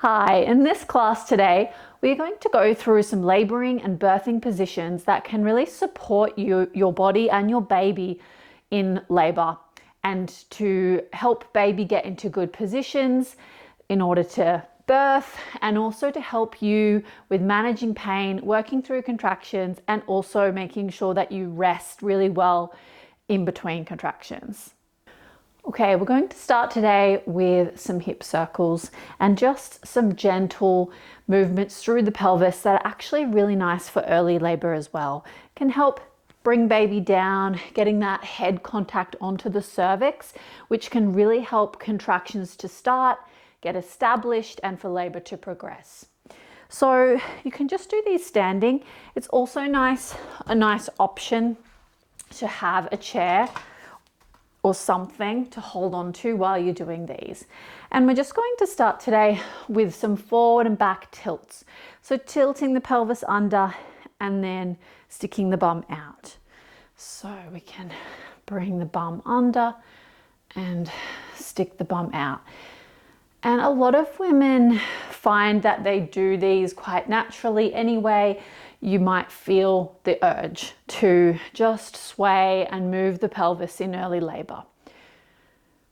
Hi, in this class today, we're going to go through some laboring and birthing positions that can really support your body and your baby in labor and to help baby get into good positions in order to birth, and also to help you with managing pain, working through contractions, and also making sure that you rest really well in between contractions. Okay, we're going to start today with some hip circles and just some gentle movements through the pelvis that are actually really nice for early labor as well. Can help bring baby down, getting that head contact onto the cervix, which can really help contractions to start, get established, and for labor to progress. So you can just do these standing. It's also a nice option to have a chair or something to hold on to while you're doing these. And we're just going to start today with some forward and back tilts. So tilting the pelvis under and then sticking the bum out. So we can bring the bum under and stick the bum out. And a lot of women find that they do these quite naturally anyway. You might feel the urge to just sway and move the pelvis in early labor.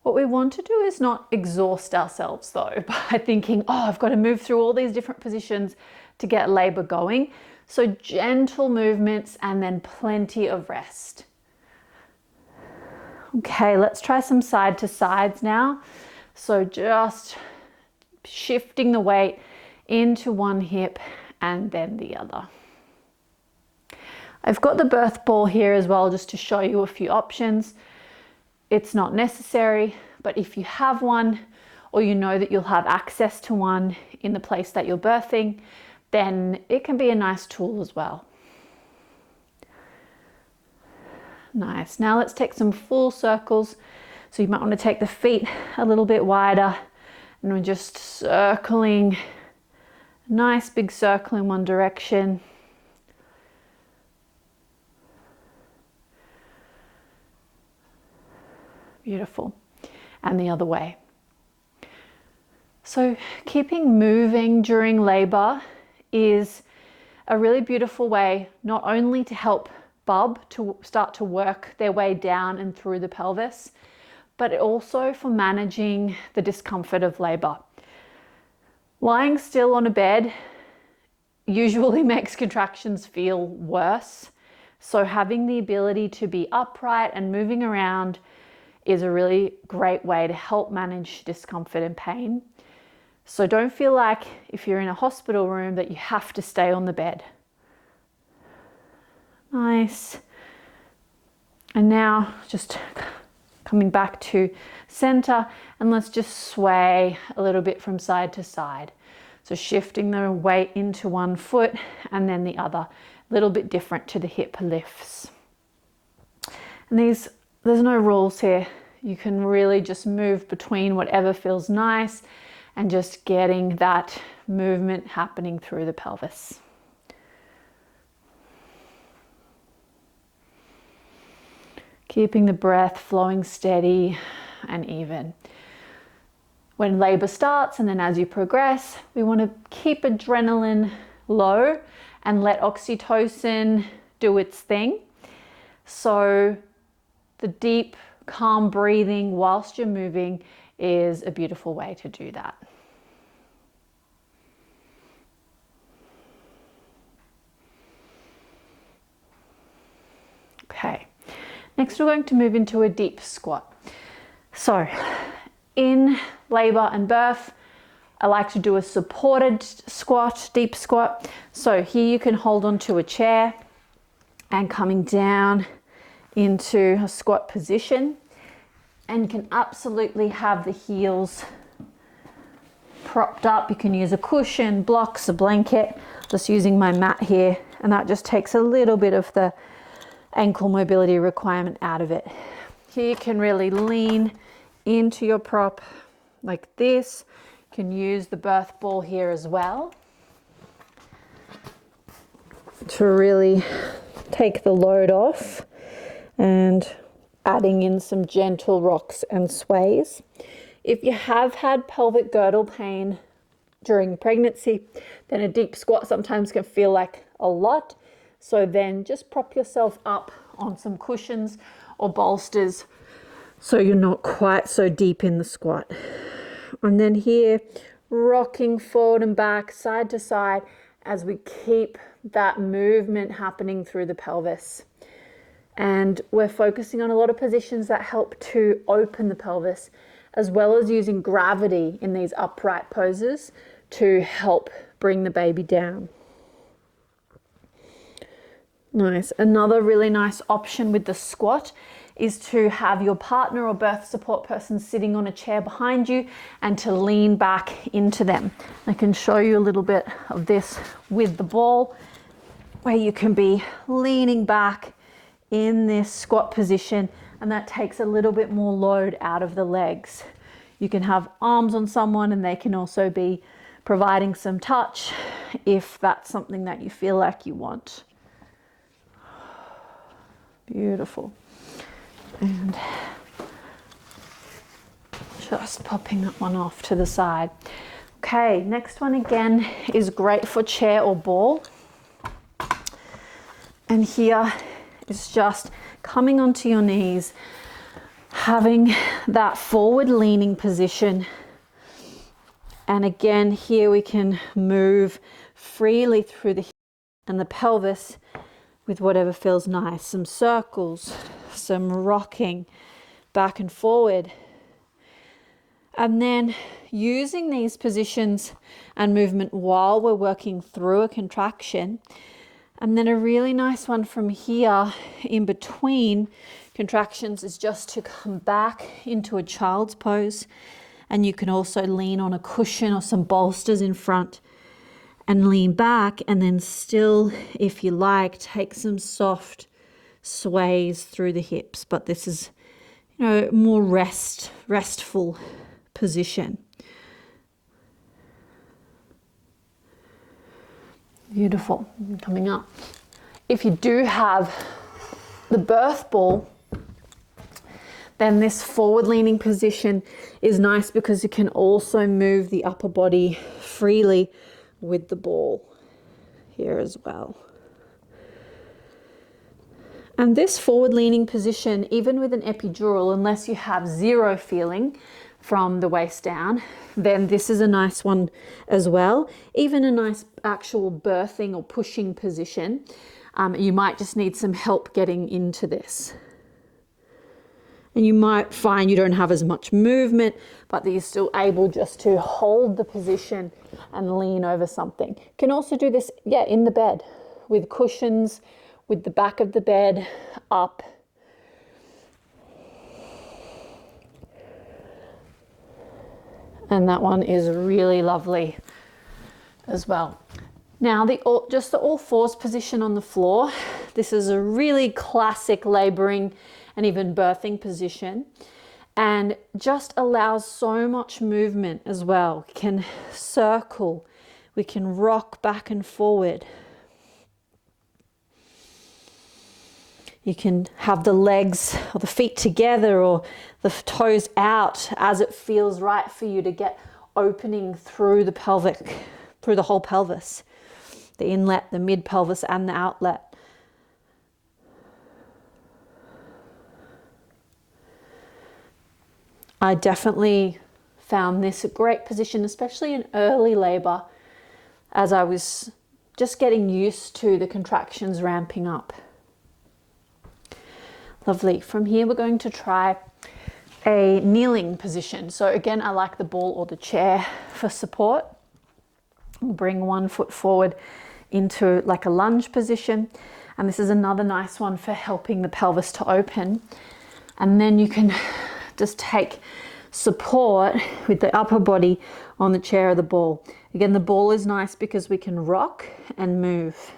What we want to do is not exhaust ourselves though by thinking, oh, I've got to move through all these different positions to get labor going. So gentle movements and then plenty of rest. Okay, let's try some side to sides now. So just shifting the weight into one hip and then the other. I've got the birth ball here as well, just to show you a few options. It's not necessary, but if you have one, or you know that you'll have access to one in the place that you're birthing, then it can be a nice tool as well. Nice. Now let's take some full circles. So you might want to take the feet a little bit wider, and we're just circling, nice big circle in one direction. Beautiful. And the other way. So keeping moving during labor is a really beautiful way, not only to help bub to start to work their way down and through the pelvis, but also for managing the discomfort of labor. Lying still on a bed usually makes contractions feel worse. So having the ability to be upright and moving around is a really great way to help manage discomfort and pain. So don't feel like if you're in a hospital room that you have to stay on the bed. Nice. And now just coming back to center, and let's just sway a little bit from side to side. So shifting the weight into one foot and then the other, a little bit different to the hip lifts. And there's no rules here. You can really just move between whatever feels nice and just getting that movement happening through the pelvis. Keeping the breath flowing steady and even. When labor starts and then as you progress, we want to keep adrenaline low and let oxytocin do its thing. So the deep, calm breathing whilst you're moving is a beautiful way to do that. Okay. Next, we're going to move into a deep squat. So in labor and birth, I like to do a supported squat, deep squat. So here you can hold onto a chair and coming down into a squat position, and you can absolutely have the heels propped up. You can use a cushion, blocks, a blanket, just using my mat here, and that just takes a little bit of the ankle mobility requirement out of it. Here you can really lean into your prop like this. You can use the birth ball here as well to really take the load off, and adding in some gentle rocks and sways. If you have had pelvic girdle pain during pregnancy, then a deep squat sometimes can feel like a lot. So then just prop yourself up on some cushions or bolsters so you're not quite so deep in the squat. And then here, rocking forward and back, side to side, as we keep that movement happening through the pelvis. And we're focusing on a lot of positions that help to open the pelvis, as well as using gravity in these upright poses to help bring the baby down. Nice. Another really nice option with the squat is to have your partner or birth support person sitting on a chair behind you and to lean back into them. I can show you a little bit of this with the ball, where you can be leaning back in this squat position, and that takes a little bit more load out of the legs. You can have arms on someone and they can also be providing some touch if that's something that you feel like you want. Beautiful. And just popping that one off to the side. Okay, next one again is great for chair or ball. And here is just coming onto your knees, having that forward leaning position. And again, here we can move freely through the hips and the pelvis with whatever feels nice. Some circles, some rocking back and forward. And then using these positions and movement while we're working through a contraction. And then a really nice one from here in between contractions is just to come back into a child's pose. And you can also lean on a cushion or some bolsters in front and lean back, and then still, if you like, take some soft sways through the hips. But this is, more restful position. Beautiful. Coming up. If you do have the birth ball, then this forward leaning position is nice because you can also move the upper body freely with the ball here as well. And this forward leaning position, even with an epidural, unless you have zero feeling from the waist down, then this is a nice one as well. Even a nice actual birthing or pushing position, you might just need some help getting into this. And you might find you don't have as much movement, but that you're still able just to hold the position and lean over something. You can also do this, in the bed with cushions, with the back of the bed up. And that one is really lovely as well. Now, just the all fours position on the floor. This is a really classic laboring and even birthing position, and just allows so much movement as well. We can circle, we can rock back and forward. You can have the legs or the feet together or the toes out as it feels right for you to get opening through the pelvic, through the whole pelvis, the inlet, the mid pelvis and the outlet. I definitely found this a great position, especially in early labor, as I was just getting used to the contractions ramping up. Lovely. From here, we're going to try a kneeling position. So again, I like the ball or the chair for support. We'll bring one foot forward into like a lunge position. And this is another nice one for helping the pelvis to open. And then you can just take support with the upper body on the chair or the ball. Again, the ball is nice because we can rock and move.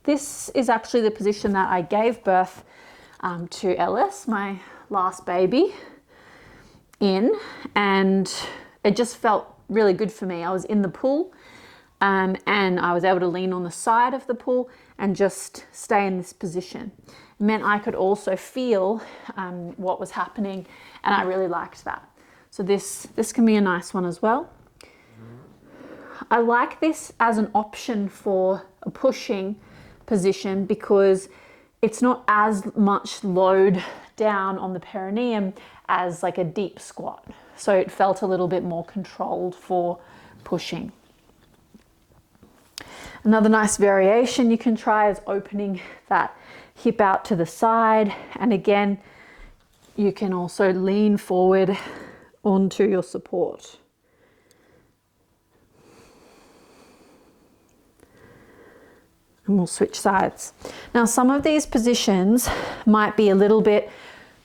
This is actually the position that I gave birth to Ellis, my last baby, in, and it just felt really good for me. I was in the pool and I was able to lean on the side of the pool and just stay in this position. It meant I could also feel what was happening, and I really liked that. So this can be a nice one as well. I like this as an option for a pushing position because it's not as much load down on the perineum as like a deep squat. So it felt a little bit more controlled for pushing. Another nice variation you can try is opening that hip out to the side. And again, you can also lean forward onto your support. And we'll switch sides. Now, some of these positions might be a little bit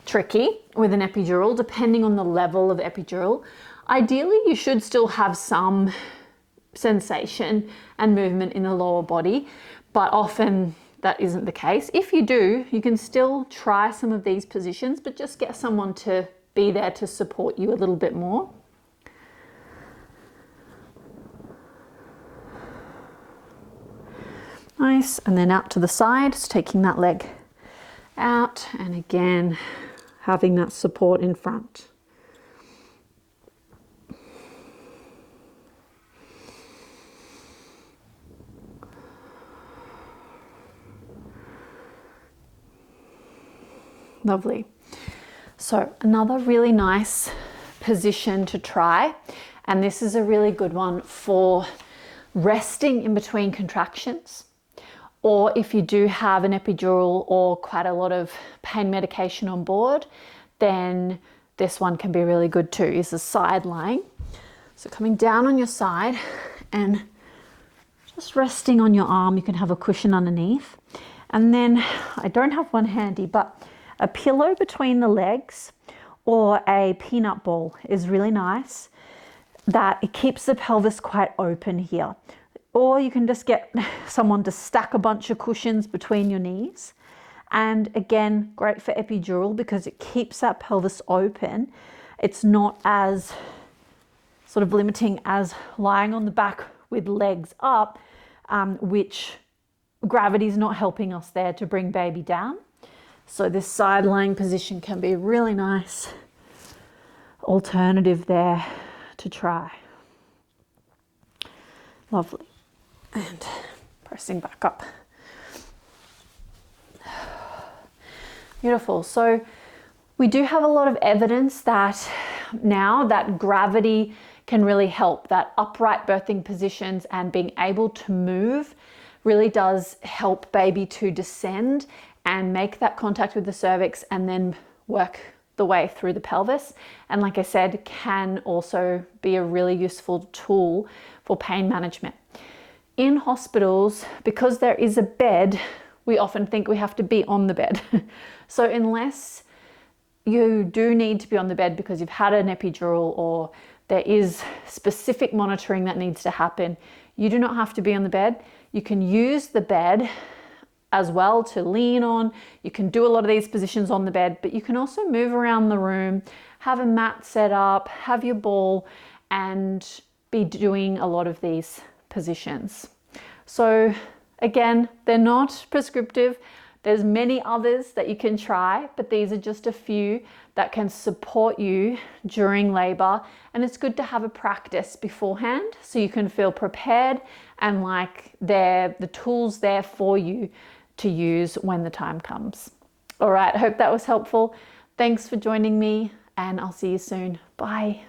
tricky with an epidural, depending on the level of epidural. Ideally, you should still have some sensation and movement in the lower body, but often that isn't the case. If you do, you can still try some of these positions, but just get someone to be there to support you a little bit more. Nice, and then out to the side, so taking that leg out, and again, having that support in front. Lovely. So another really nice position to try, and this is a really good one for resting in between contractions. Or if you do have an epidural or quite a lot of pain medication on board, then this one can be really good too, is the side lying. So coming down on your side and just resting on your arm, you can have a cushion underneath. And then, I don't have one handy, but a pillow between the legs or a peanut ball is really nice, that it keeps the pelvis quite open here. Or you can just get someone to stack a bunch of cushions between your knees. And again, great for epidural because it keeps that pelvis open. It's not as sort of limiting as lying on the back with legs up, which gravity is not helping us there to bring baby down. So this side lying position can be a really nice alternative there to try. Lovely. And pressing back up. Beautiful. So we do have a lot of evidence that now that gravity can really help, that upright birthing positions and being able to move really does help baby to descend and make that contact with the cervix and then work the way through the pelvis. And like I said, can also be a really useful tool for pain management. In hospitals, because there is a bed, we often think we have to be on the bed. So unless you do need to be on the bed because you've had an epidural or there is specific monitoring that needs to happen, you do not have to be on the bed. You can use the bed as well to lean on. You can do a lot of these positions on the bed, but you can also move around the room, have a mat set up, have your ball, and be doing a lot of these positions. So again, they're not prescriptive. There's many others that you can try, but these are just a few that can support you during labor. And it's good to have a practice beforehand so you can feel prepared and like they're the tools there for you to use when the time comes. All right, I hope that was helpful. Thanks for joining me, and I'll see you soon. Bye.